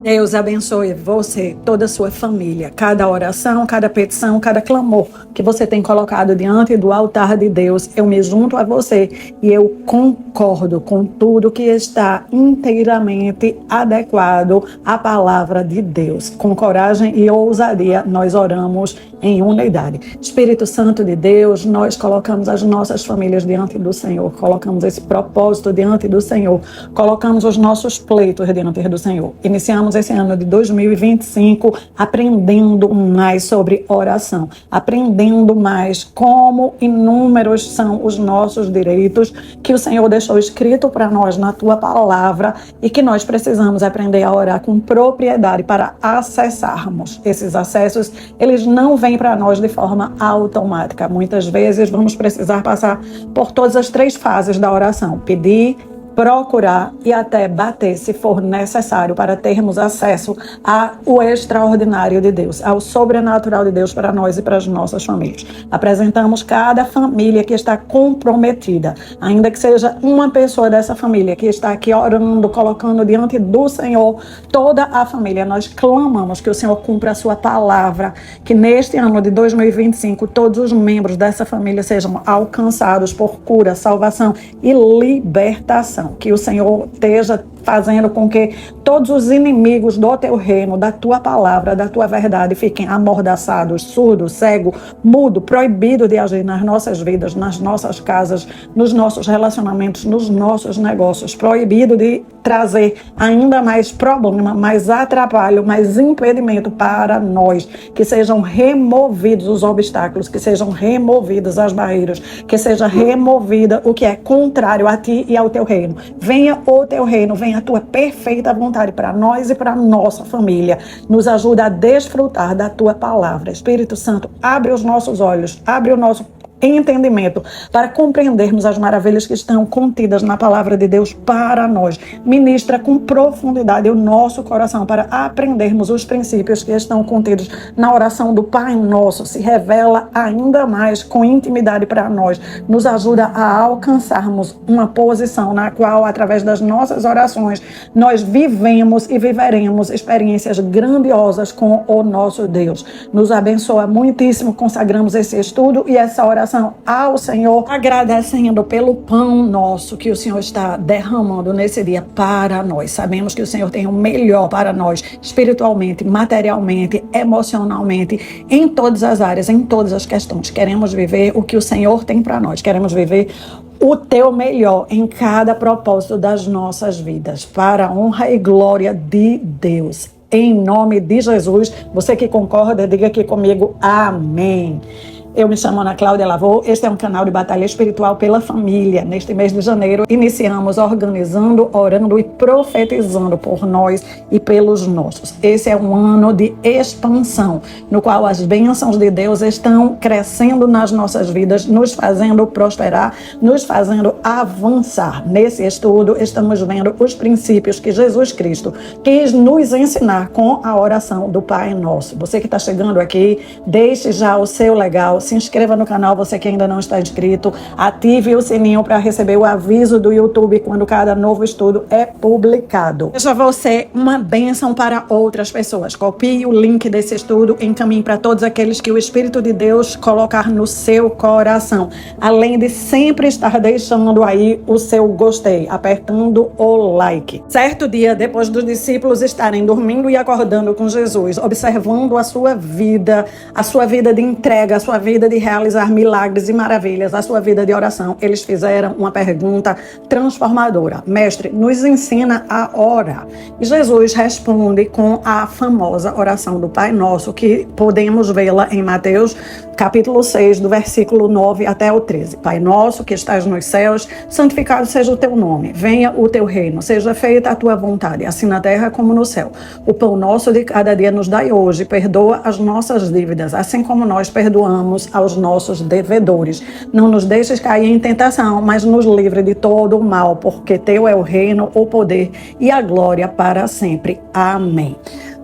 Deus abençoe você, toda a sua família, cada oração, cada petição, cada clamor que você tem colocado diante do altar de Deus. Eu me junto a você e eu concordo com tudo que está inteiramente adequado à palavra de Deus. Com coragem e ousadia, nós oramos em unidade. Espírito Santo de Deus, nós colocamos as nossas famílias diante do Senhor, colocamos esse propósito diante do Senhor, colocamos os nossos pleitos diante do Senhor. Iniciamos esse ano de 2025 aprendendo mais sobre oração, aprendendo mais como inúmeros são os nossos direitos que o Senhor deixou escrito para nós na tua palavra e que nós precisamos aprender a orar com propriedade para acessarmos. Esses acessos, eles não vêm para nós de forma automática. Muitas vezes vamos precisar passar por todas as 3 fases da oração: pedir, procurar e até bater, se for necessário, para termos acesso ao extraordinário de Deus, ao sobrenatural de Deus para nós e para as nossas famílias. Apresentamos cada família que está comprometida, ainda que seja uma pessoa dessa família que está aqui orando, colocando diante do Senhor toda a família. Nós clamamos que o Senhor cumpra a sua palavra, que neste ano de 2025 todos os membros dessa família sejam alcançados por cura, salvação e libertação. Que o Senhor esteja fazendo com que todos os inimigos do teu reino, da tua palavra, da tua verdade, fiquem amordaçados, surdos, cego, mudo, proibido de agir nas nossas vidas, nas nossas casas, nos nossos relacionamentos, nos nossos negócios, proibido de trazer ainda mais problema, mais atrapalho, mais impedimento para nós, que sejam removidos os obstáculos, que sejam removidas as barreiras, que seja removida o que é contrário a ti e ao teu reino. Venha o teu reino, venha a tua perfeita vontade para nós e para a nossa família. Nos ajuda a desfrutar da tua palavra. Espírito Santo, abre os nossos olhos, abre o nosso entendimento para compreendermos as maravilhas que estão contidas na palavra de Deus para nós. Ministra com profundidade o nosso coração para aprendermos os princípios que estão contidos na oração do Pai Nosso. Se revela ainda mais com intimidade para nós. Nos ajuda a alcançarmos uma posição na qual, através das nossas orações, nós vivemos e viveremos experiências grandiosas com o nosso Deus. Nos abençoa muitíssimo. Consagramos esse estudo e essa oração ao Senhor, agradecendo pelo pão nosso que o Senhor está derramando nesse dia para nós. Sabemos que o Senhor tem o melhor para nós, espiritualmente, materialmente, emocionalmente, em todas as áreas, em todas as questões. Queremos viver o que o Senhor tem para nós. Queremos viver o teu melhor em cada propósito das nossas vidas, para a honra e glória de Deus. Em nome de Jesus, você que concorda, diga aqui comigo, amém. Eu me chamo Ana Cláudia Lavô, este é um canal de batalha espiritual pela família. Neste mês de janeiro, iniciamos organizando, orando e profetizando por nós e pelos nossos. Esse é um ano de expansão, no qual as bênçãos de Deus estão crescendo nas nossas vidas, nos fazendo prosperar, nos fazendo avançar. Nesse estudo, estamos vendo os princípios que Jesus Cristo quis nos ensinar com a oração do Pai Nosso. Você que está chegando aqui, deixe já o seu legal, se inscreva no canal, você que ainda não está inscrito, ative o sininho para receber o aviso do YouTube quando cada novo estudo é publicado. Seja você uma bênção para outras pessoas. Copie o link desse estudo, encaminhe para todos aqueles que o Espírito de Deus colocar no seu coração. Além de sempre estar deixando aí o seu gostei, apertando o like. Certo dia, depois dos discípulos estarem dormindo e acordando com Jesus, observando a sua vida de entrega, a sua vida de realizar milagres e maravilhas, a sua vida de oração, eles fizeram uma pergunta transformadora: Mestre, nos ensina a orar. E Jesus responde com a famosa oração do Pai Nosso, que podemos vê-la em Mateus capítulo 6, do versículo 9 até o 13. Pai nosso que estás nos céus, santificado seja o teu nome, venha o teu reino, seja feita a tua vontade, assim na terra como no céu. O pão nosso de cada dia nos dai hoje, perdoa as nossas dívidas, assim como nós perdoamos aos nossos devedores. Não nos deixes cair em tentação, mas nos livre de todo o mal, porque teu é o reino, o poder e a glória para sempre. Amém.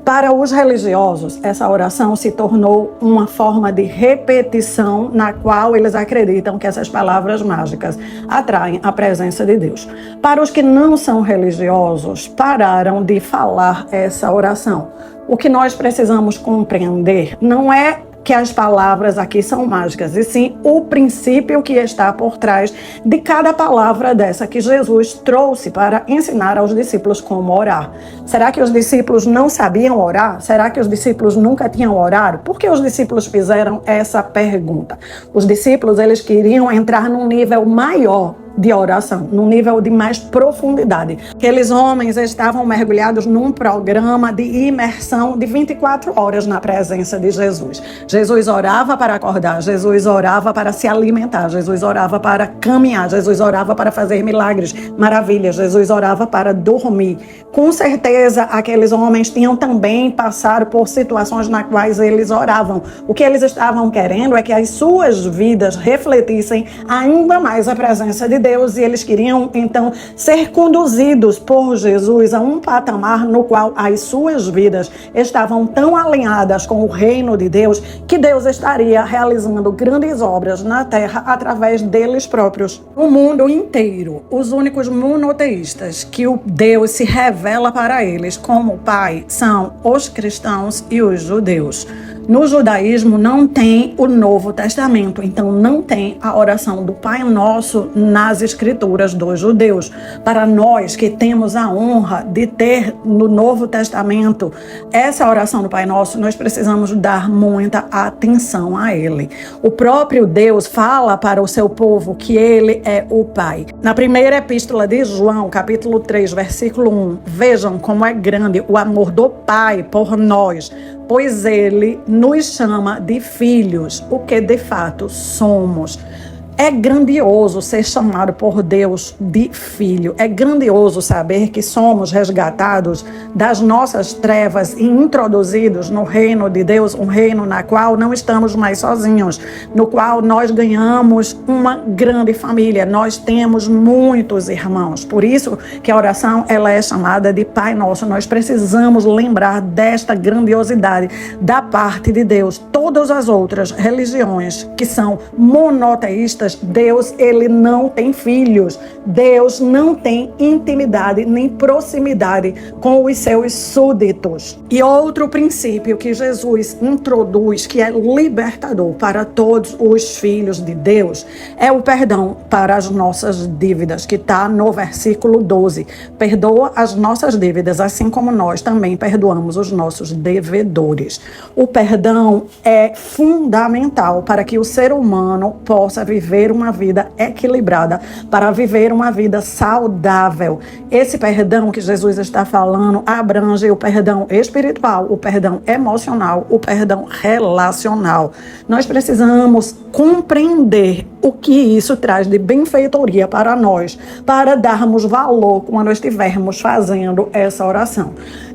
Para os religiosos, essa oração se tornou uma forma de repetição na qual eles acreditam que essas palavras mágicas atraem a presença de Deus. Para os que não são religiosos, pararam de falar essa oração. O que nós precisamos compreender não é que as palavras aqui são mágicas, e sim o princípio que está por trás de cada palavra dessa que Jesus trouxe para ensinar aos discípulos como orar. Será que os discípulos não sabiam orar? Será que os discípulos nunca tinham orado? Por que os discípulos fizeram essa pergunta? Os discípulos, eles queriam entrar num nível maior de oração, num nível de mais profundidade. Aqueles homens estavam mergulhados num programa de imersão de 24 horas na presença de Jesus. Jesus orava para acordar, Jesus orava para se alimentar, Jesus orava para caminhar, Jesus orava para fazer milagres, maravilhas, Jesus orava para dormir. Com certeza, aqueles homens tinham também passado por situações nas quais eles oravam. O que eles estavam querendo é que as suas vidas refletissem ainda mais a presença de Deus, e eles queriam então ser conduzidos por Jesus a um patamar no qual as suas vidas estavam tão alinhadas com o reino de Deus que Deus estaria realizando grandes obras na terra através deles próprios. No mundo inteiro, os únicos monoteístas que o Deus se revela para eles como Pai são os cristãos e os judeus. No judaísmo não tem o Novo Testamento, então não tem a oração do Pai Nosso nas escrituras dos judeus. Para nós que temos a honra de ter no Novo Testamento essa oração do Pai Nosso, nós precisamos dar muita atenção a ele. O próprio Deus fala para o seu povo que ele é o Pai. Na primeira epístola de João, capítulo 3, versículo 1, vejam como é grande o amor do Pai por nós, pois ele nos chama de filhos, o que de fato somos. É grandioso ser chamado por Deus de filho. É grandioso saber que somos resgatados das nossas trevas e introduzidos no reino de Deus, um reino na qual não estamos mais sozinhos, no qual nós ganhamos uma grande família. Nós temos muitos irmãos. Por isso que a oração ela é chamada de Pai Nosso. Nós precisamos lembrar desta grandiosidade da parte de Deus. Todas as outras religiões que são monoteístas, Deus, ele não tem filhos. Deus não tem intimidade nem proximidade com os seus súditos. E outro princípio que Jesus introduz, que é libertador para todos os filhos de Deus, é o perdão para as nossas dívidas, que está no versículo 12. Perdoa as nossas dívidas, assim como nós também perdoamos os nossos devedores. O perdão é fundamental para que o ser humano possa viver uma vida equilibrada, para viver uma vida saudável. Esse perdão que Jesus está falando abrange o perdão espiritual, o perdão emocional, o perdão relacional. Nós precisamos compreender o que isso traz de benfeitoria para nós, para darmos valor quando estivermos fazendo essa oração.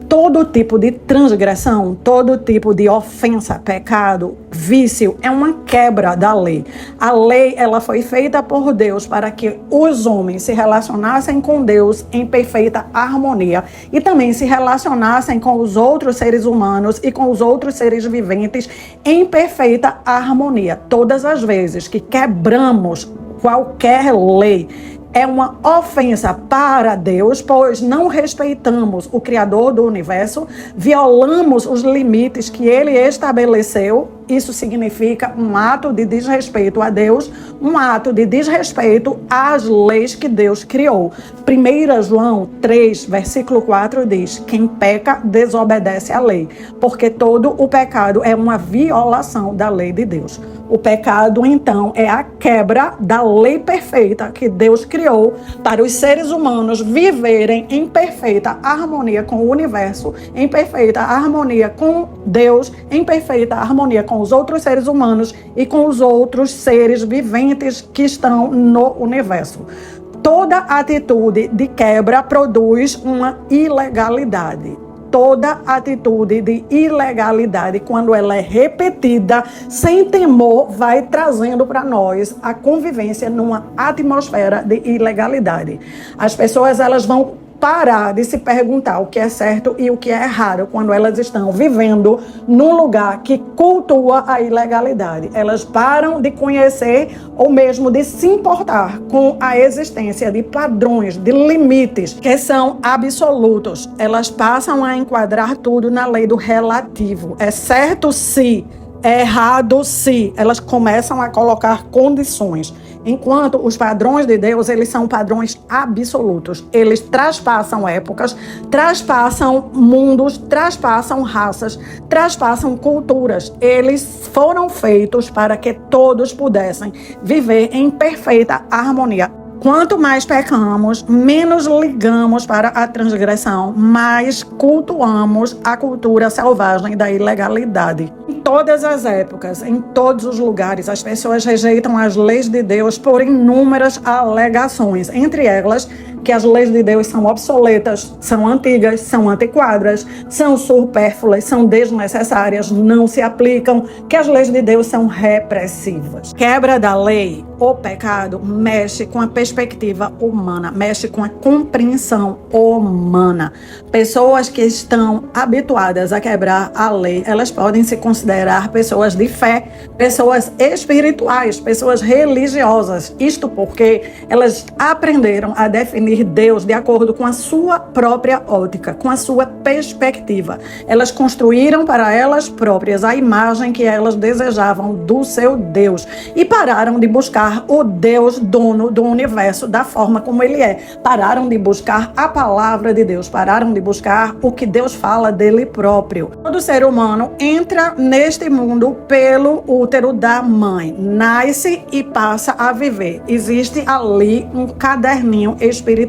Todo tipo de transgressão, todo tipo de ofensa, pecado, vício, é uma quebra da lei. A lei, ela foi feita por Deus para que os homens se relacionassem com Deus em perfeita harmonia e também se relacionassem com os outros seres humanos e com os outros seres viventes em perfeita harmonia. Todas as vezes que quebramos qualquer lei, é uma ofensa para Deus, pois não respeitamos o Criador do universo, violamos os limites que ele estabeleceu. Isso significa um ato de desrespeito a Deus, um ato de desrespeito às leis que Deus criou. 1 João 3, versículo 4 diz: quem peca desobedece à lei, porque todo o pecado é uma violação da lei de Deus. O pecado, então, é a quebra da lei perfeita que Deus criou para os seres humanos viverem em perfeita harmonia com o universo, em perfeita harmonia com Deus, em perfeita harmonia com os outros seres humanos e com os outros seres viventes que estão no universo. Toda atitude de quebra produz uma ilegalidade. Toda atitude de ilegalidade, quando ela é repetida, sem temor, vai trazendo para nós a convivência numa atmosfera de ilegalidade. As pessoas, elas vão parar de se perguntar o que é certo e o que é errado quando elas estão vivendo num lugar que cultua a ilegalidade. Elas param de conhecer ou mesmo de se importar com a existência de padrões, de limites que são absolutos. Elas passam a enquadrar tudo na lei do relativo. É certo se, é errado se. Elas começam a colocar condições. Enquanto os padrões de Deus, eles são padrões absolutos. Eles traspassam épocas, traspassam mundos, traspassam raças, traspassam culturas. Eles foram feitos para que todos pudessem viver em perfeita harmonia. Quanto mais pecamos, menos ligamos para a transgressão, mais cultuamos a cultura selvagem da ilegalidade. Em todas as épocas, em todos os lugares, as pessoas rejeitam as leis de Deus por inúmeras alegações, entre elas que as leis de Deus são obsoletas, são antigas, são antiquadas, são supérfluas, são desnecessárias, não se aplicam, que as leis de Deus são repressivas. Quebra da lei, o pecado, mexe com a perspectiva humana, mexe com a compreensão humana. Pessoas que estão habituadas a quebrar a lei, elas podem se considerar pessoas de fé, pessoas espirituais, pessoas religiosas. Isto porque elas aprenderam a definir Deus de acordo com a sua própria ótica, com a sua perspectiva. Elas construíram para elas próprias a imagem que elas desejavam do seu Deus e pararam de buscar o Deus dono do universo da forma como ele é. Pararam de buscar a palavra de Deus, pararam de buscar o que Deus fala dele próprio. Todo ser humano entra neste mundo pelo útero da mãe, nasce e passa a viver. Existe ali um caderninho espiritual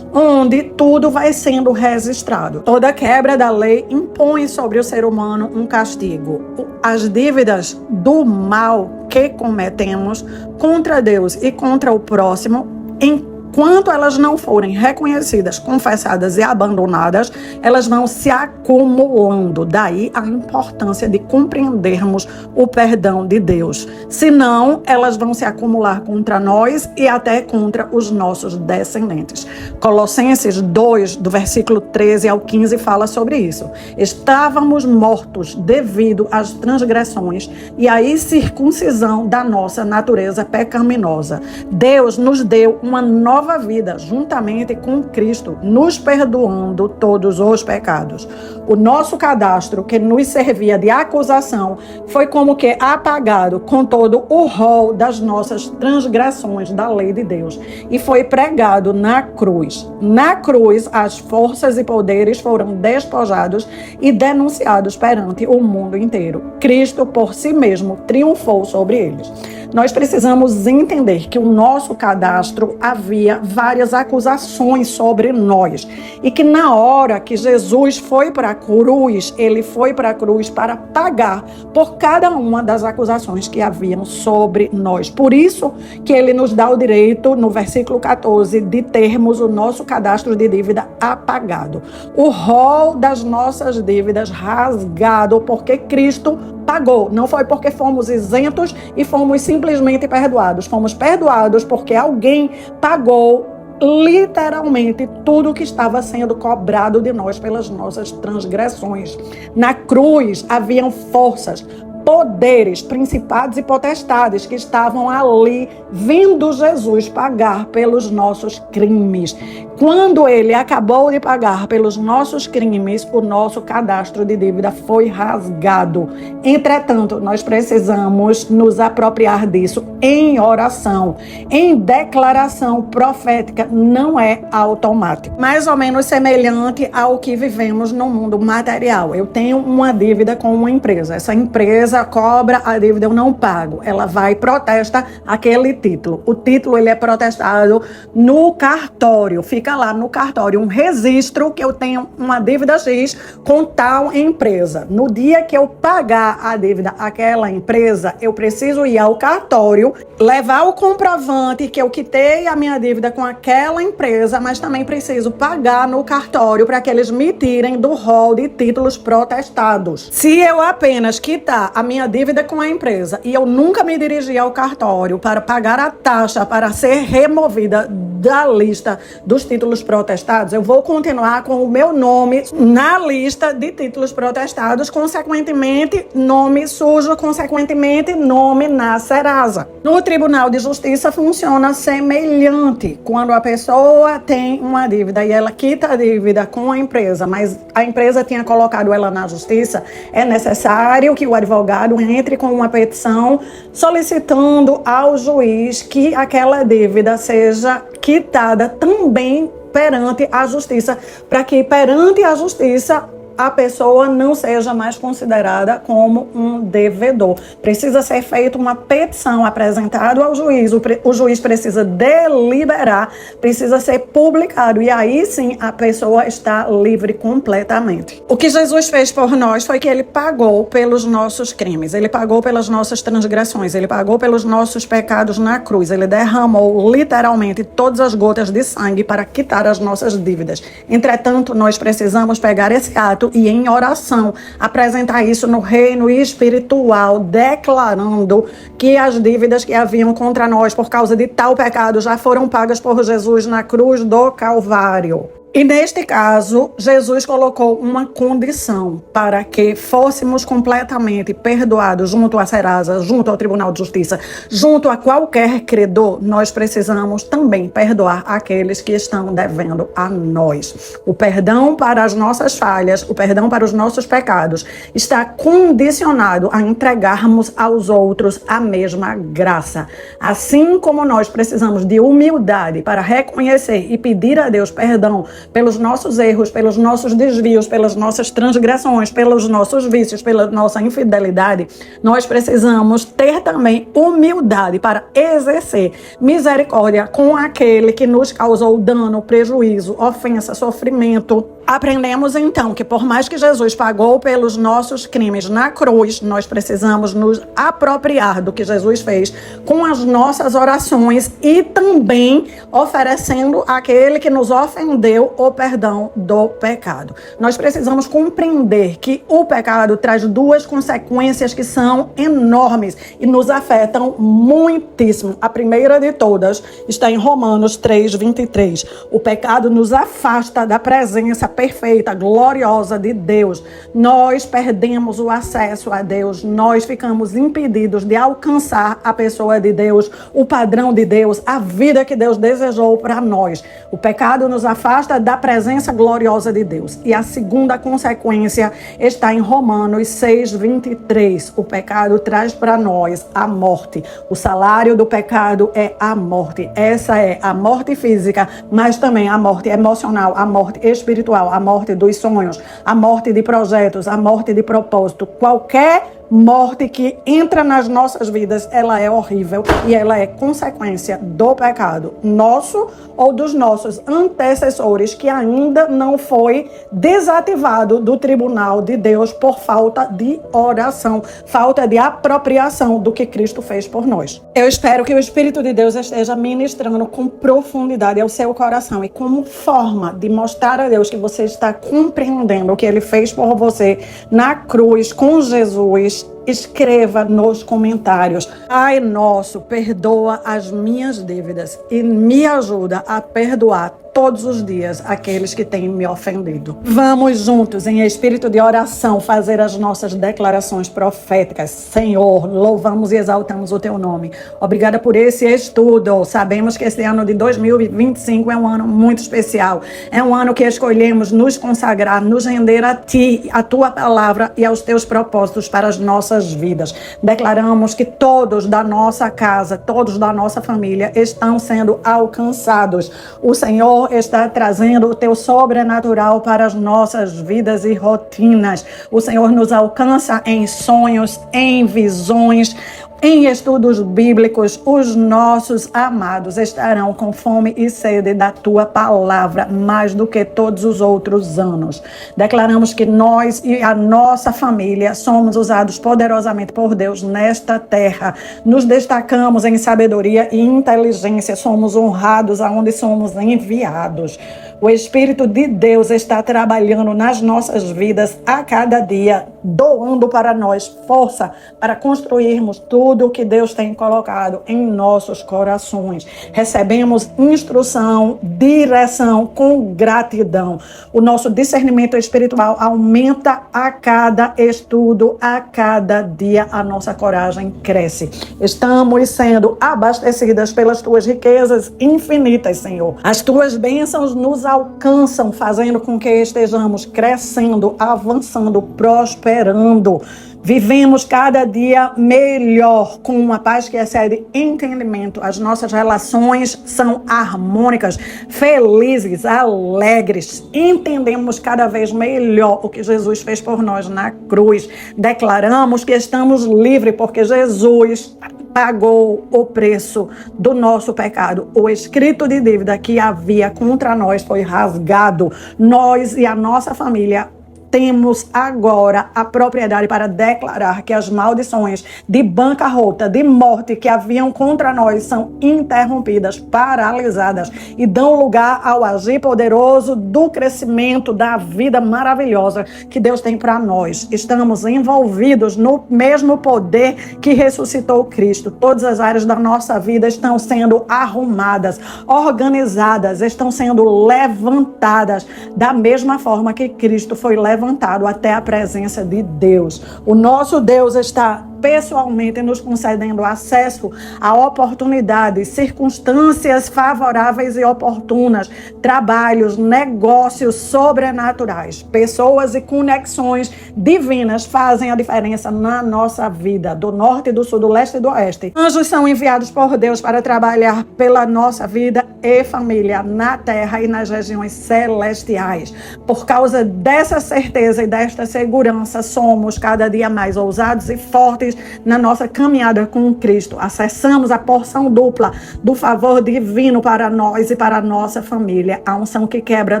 onde tudo vai sendo registrado. Toda quebra da lei impõe sobre o ser humano um castigo. As dívidas do mal que cometemos contra Deus e contra o próximo, enquanto elas não forem reconhecidas, confessadas e abandonadas, elas vão se acumulando. Daí a importância de compreendermos o perdão de Deus. Senão, elas vão se acumular contra nós e até contra os nossos descendentes. Colossenses 2, do versículo 13 ao 15, fala sobre isso. Estávamos mortos devido às transgressões e à incircuncisão da nossa natureza pecaminosa. Deus nos deu uma nova vida juntamente com Cristo, nos perdoando todos os pecados. O nosso cadastro, que nos servia de acusação, foi como que apagado com todo o rol das nossas transgressões da lei de Deus e foi pregado na cruz. Na cruz, as forças e poderes foram despojados e denunciados perante o mundo inteiro. Cristo, por si mesmo, triunfou sobre eles. Nós precisamos entender que o nosso cadastro havia várias acusações sobre nós e que na hora que Jesus foi para a cruz, ele foi para a cruz para pagar por cada uma das acusações que haviam sobre nós. Por isso que ele nos dá o direito, no versículo 14, de termos o nosso cadastro de dívida apagado. O rol das nossas dívidas rasgado, porque Cristo pagou. Não foi porque fomos isentos e fomos simplesmente perdoados. Fomos perdoados porque alguém pagou literalmente tudo que estava sendo cobrado de nós pelas nossas transgressões. Na cruz haviam forças, poderes, principados e potestades que estavam ali vendo Jesus pagar pelos nossos crimes. Quando ele acabou de pagar pelos nossos crimes, o nosso cadastro de dívida foi rasgado. Entretanto, nós precisamos nos apropriar disso em oração, em declaração profética. Não é automático. Mais ou menos semelhante ao que vivemos no mundo material. Eu tenho uma dívida com uma empresa. Essa empresa cobra a dívida, eu não pago. Ela vai e protesta aquele título. O título ele é protestado no cartório. Fica lá no cartório um registro que eu tenho uma dívida X com tal empresa. No dia que eu pagar a dívida àquela empresa, eu preciso ir ao cartório, levar o comprovante que eu quitei a minha dívida com aquela empresa, mas também preciso pagar no cartório para que eles me tirem do rol de títulos protestados. Se eu apenas quitar a minha dívida com a empresa e eu nunca me dirigir ao cartório para pagar a taxa para ser removida da lista dos títulos protestados, eu vou continuar com o meu nome na lista de títulos protestados, consequentemente, nome sujo, consequentemente, nome na Serasa. No Tribunal de Justiça funciona semelhante. Quando a pessoa tem uma dívida e ela quita a dívida com a empresa, mas a empresa tinha colocado ela na justiça, é necessário que o advogado entre com uma petição solicitando ao juiz que aquela dívida seja quitada também perante a justiça, para que perante a justiça a pessoa não seja mais considerada como um devedor. Precisa ser feita uma petição apresentada ao juiz, o juiz precisa deliberar, precisa ser publicado, e aí sim a pessoa está livre completamente. O que Jesus fez por nós foi que ele pagou pelos nossos crimes, ele pagou pelas nossas transgressões, ele pagou pelos nossos pecados na cruz, ele derramou literalmente todas as gotas de sangue para quitar as nossas dívidas. Entretanto, nós precisamos pegar esse ato e em oração apresentar isso no reino espiritual, declarando que as dívidas que haviam contra nós por causa de tal pecado já foram pagas por Jesus na cruz do Calvário. E neste caso, Jesus colocou uma condição para que fôssemos completamente perdoados junto à Serasa, junto ao Tribunal de Justiça, junto a qualquer credor. Nós precisamos também perdoar aqueles que estão devendo a nós. O perdão para as nossas falhas, o perdão para os nossos pecados está condicionado a entregarmos aos outros a mesma graça. Assim como nós precisamos de humildade para reconhecer e pedir a Deus perdão pelos nossos erros, pelos nossos desvios, pelas nossas transgressões, pelos nossos vícios, pela nossa infidelidade, nós precisamos ter também humildade para exercer misericórdia com aquele que nos causou dano, prejuízo, ofensa, sofrimento. Aprendemos então que por mais que Jesus pagou pelos nossos crimes na cruz, nós precisamos nos apropriar do que Jesus fez com as nossas orações e também oferecendo àquele que nos ofendeu o perdão do pecado. Nós precisamos compreender que o pecado traz duas consequências que são enormes e nos afetam muitíssimo. A primeira de todas está em Romanos 3:23. O pecado nos afasta da presença perfeita, gloriosa de Deus. Nós perdemos o acesso a Deus, nós ficamos impedidos de alcançar a pessoa de Deus, o padrão de Deus, a vida que Deus desejou para nós. O pecado nos afasta da presença gloriosa de Deus. E a segunda consequência está em Romanos 6:23. O pecado traz para nós a morte. O salário do pecado é a morte. Essa é a morte física, mas também a morte emocional, a morte espiritual, a morte dos sonhos, a morte de projetos, a morte de propósito. Qualquer morte que entra nas nossas vidas, ela é horrível e ela é consequência do pecado nosso ou dos nossos antecessores, que ainda não foi desativado do tribunal de Deus por falta de oração, falta de apropriação do que Cristo fez por nós. Eu espero que o Espírito de Deus esteja ministrando com profundidade ao seu coração e como forma de mostrar a Deus que você está compreendendo o que Ele fez por você na cruz com Jesus. Escreva nos comentários: Pai nosso, perdoa as minhas dívidas e me ajuda a perdoar todos os dias aqueles que têm me ofendido. Vamos juntos, em espírito de oração, fazer as nossas declarações proféticas. Senhor, louvamos e exaltamos o Teu nome. Obrigada por esse estudo. Sabemos que esse ano de 2025 é um ano muito especial. É um ano que escolhemos nos consagrar, nos render a Ti, a Tua palavra e aos Teus propósitos para as nossas vidas. Declaramos que todos da nossa casa, todos da nossa família estão sendo alcançados. O Senhor está trazendo o Teu sobrenatural para as nossas vidas e rotinas. O Senhor nos alcança em sonhos, em visões, em estudos bíblicos. Os nossos amados estarão com fome e sede da Tua palavra, mais do que todos os outros anos. Declaramos que nós e a nossa família somos usados poderosamente por Deus nesta terra. Nos destacamos em sabedoria e inteligência. Somos honrados aonde somos enviados. O Espírito de Deus está trabalhando nas nossas vidas a cada dia. doando para nós força para construirmos tudo o que Deus tem colocado em nossos corações. Recebemos instrução, direção com gratidão. O nosso discernimento espiritual aumenta a cada estudo, a cada dia a nossa coragem cresce. Estamos sendo abastecidas pelas tuas riquezas infinitas, Senhor. As tuas bênçãos nos alcançam, fazendo com que estejamos crescendo, avançando, prosperando. Vivemos cada dia melhor, com uma paz que excede entendimento. As nossas relações são harmônicas, felizes, alegres. Entendemos cada vez melhor o que Jesus fez por nós na cruz. Declaramos que estamos livres porque Jesus pagou o preço do nosso pecado. O escrito de dívida que havia contra nós foi rasgado. Nós e a nossa família temos agora a propriedade para declarar que as maldições de bancarrota, de morte que haviam contra nós são interrompidas, paralisadas e dão lugar ao agir poderoso do crescimento da vida maravilhosa que Deus tem para nós. Estamos envolvidos no mesmo poder que ressuscitou Cristo. Todas as áreas da nossa vida estão sendo arrumadas, organizadas, estão sendo levantadas da mesma forma que Cristo foi levantado até a presença de Deus. O nosso Deus está pessoalmente nos concedendo acesso a oportunidades, circunstâncias favoráveis e oportunas, trabalhos, negócios sobrenaturais. Pessoas e conexões divinas fazem a diferença na nossa vida, do norte, do sul, do leste e do oeste. Anjos são enviados por Deus para trabalhar pela nossa vida e família na terra e nas regiões celestiais. Por causa dessa certeza e desta segurança, somos cada dia mais ousados e fortes na nossa caminhada com Cristo. Acessamos a porção dupla do favor divino para nós e para a nossa família. A unção que quebra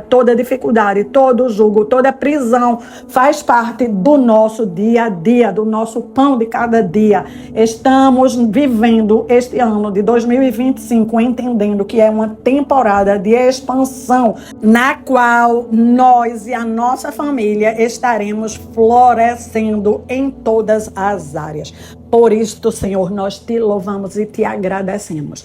toda dificuldade, todo jugo, toda prisão, faz parte do nosso dia a dia, do nosso pão de cada dia. Estamos vivendo este ano de 2025 entendendo que é uma temporada de expansão na qual nós e a nossa família estaremos florescendo em todas as áreas. Por isto, Senhor, nós te louvamos e te agradecemos.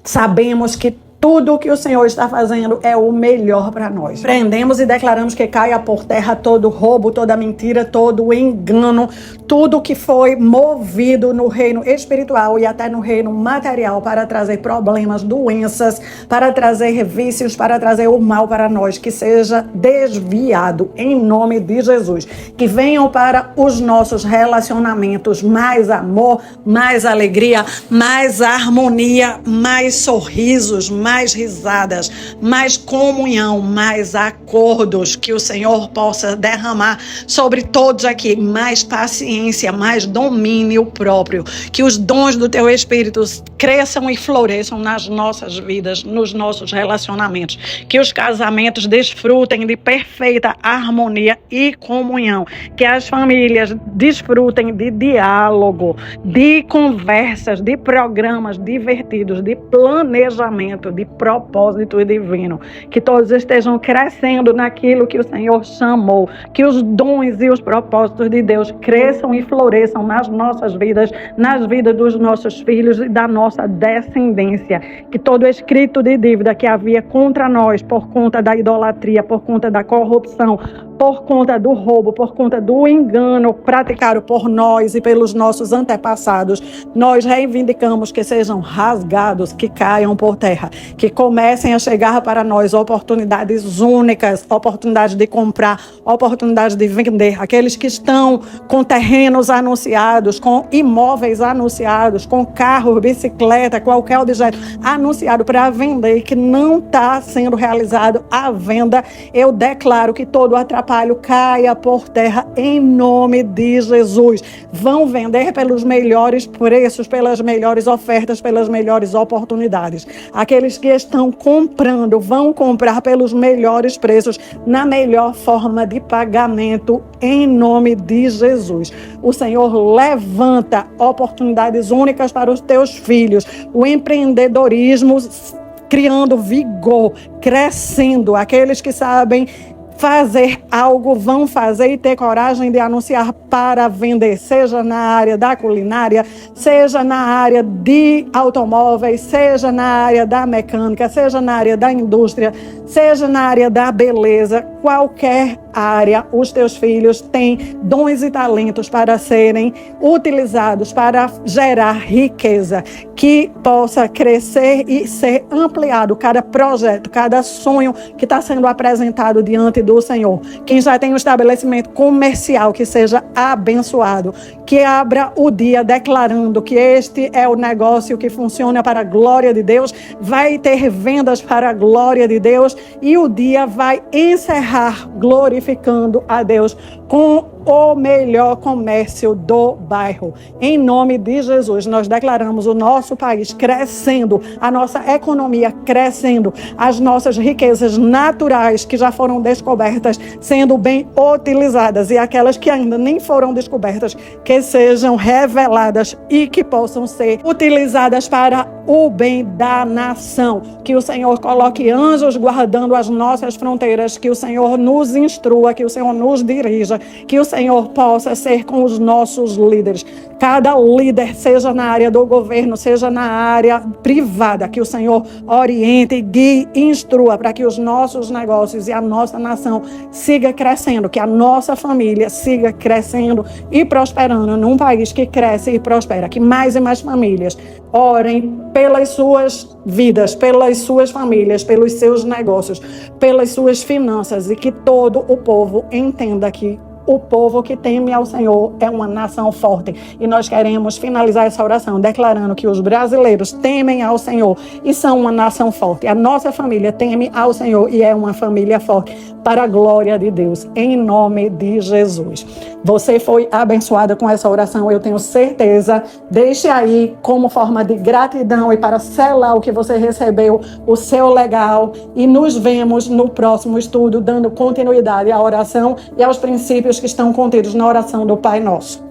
Sabemos que tudo o que o Senhor está fazendo é o melhor para nós. Prendemos e declaramos que caia por terra todo roubo, toda mentira, todo engano, tudo que foi movido no reino espiritual e até no reino material para trazer problemas, doenças, para trazer vícios, para trazer o mal para nós, que seja desviado em nome de Jesus. Que venham para os nossos relacionamentos mais amor, mais alegria, mais harmonia, mais sorrisos, mais risadas, mais comunhão, mais acordos, que o Senhor possa derramar sobre todos aqui, mais paciência, mais domínio próprio, que os dons do teu Espírito cresçam e floresçam nas nossas vidas, nos nossos relacionamentos, que os casamentos desfrutem de perfeita harmonia e comunhão, que as famílias desfrutem de diálogo, de conversas, de programas divertidos, de planejamento, de propósito divino, que todos estejam crescendo naquilo que o Senhor chamou, que os dons e os propósitos de Deus cresçam e floresçam nas nossas vidas, nas vidas dos nossos filhos e da nossa descendência, que todo escrito de dívida que havia contra nós por conta da idolatria, por conta da corrupção, por conta do roubo, por conta do engano praticado por nós e pelos nossos antepassados, nós reivindicamos que sejam rasgados, que caiam por terra, que comecem a chegar para nós oportunidades únicas, oportunidades de comprar, oportunidades de vender, aqueles que estão com terrenos anunciados, com imóveis anunciados, com carro, bicicleta, qualquer objeto anunciado para vender e que não está sendo realizado à venda, eu declaro que todo atrapalho caia por terra em nome de Jesus. Vão vender pelos melhores preços, pelas melhores ofertas, pelas melhores oportunidades. Aqueles que estão comprando vão comprar pelos melhores preços, na melhor forma de pagamento em nome de Jesus. O Senhor levanta oportunidades únicas para os teus filhos. O empreendedorismo criando vigor, crescendo. Aqueles que sabem fazer algo, vão fazer e ter coragem de anunciar para vender, seja na área da culinária, seja na área de automóveis, seja na área da mecânica, seja na área da indústria, seja na área da beleza, qualquer área, os teus filhos têm dons e talentos para serem utilizados para gerar riqueza, que possa crescer e ser ampliado cada projeto, cada sonho que está sendo apresentado diante do Senhor. Quem já tem um estabelecimento comercial que seja abençoado, que abra o dia declarando que este é o negócio que funciona para a glória de Deus, vai ter vendas para a glória de Deus e o dia vai encerrar glorificando a Deus com o melhor comércio do bairro. Em nome de Jesus, nós declaramos o nosso país crescendo, a nossa economia crescendo, as nossas riquezas naturais que já foram descobertas sendo bem utilizadas e aquelas que ainda nem foram descobertas que sejam reveladas e que possam ser utilizadas para o bem da nação. Que o Senhor coloque anjos guardando as nossas fronteiras, que o Senhor nos instrua, que o Senhor nos dirija, que o Senhor possa ser com os nossos líderes. Cada líder, seja na área do governo, seja na área privada, que o Senhor oriente, guie, instrua para que os nossos negócios e a nossa nação siga crescendo, que a nossa família siga crescendo e prosperando num país que cresce e prospera, que mais e mais famílias orem pelas suas vidas, pelas suas famílias, pelos seus negócios, pelas suas finanças e que todo o povo entenda que o povo que teme ao Senhor é uma nação forte. E nós queremos finalizar essa oração declarando que os brasileiros temem ao Senhor e são uma nação forte. A nossa família teme ao Senhor e é uma família forte para a glória de Deus, em nome de Jesus. Você foi abençoada com essa oração, eu tenho certeza. Deixe aí como forma de gratidão e para selar o que você recebeu, o seu legal. E nos vemos no próximo estudo, dando continuidade à oração e aos princípios que estão contidos na oração do Pai Nosso.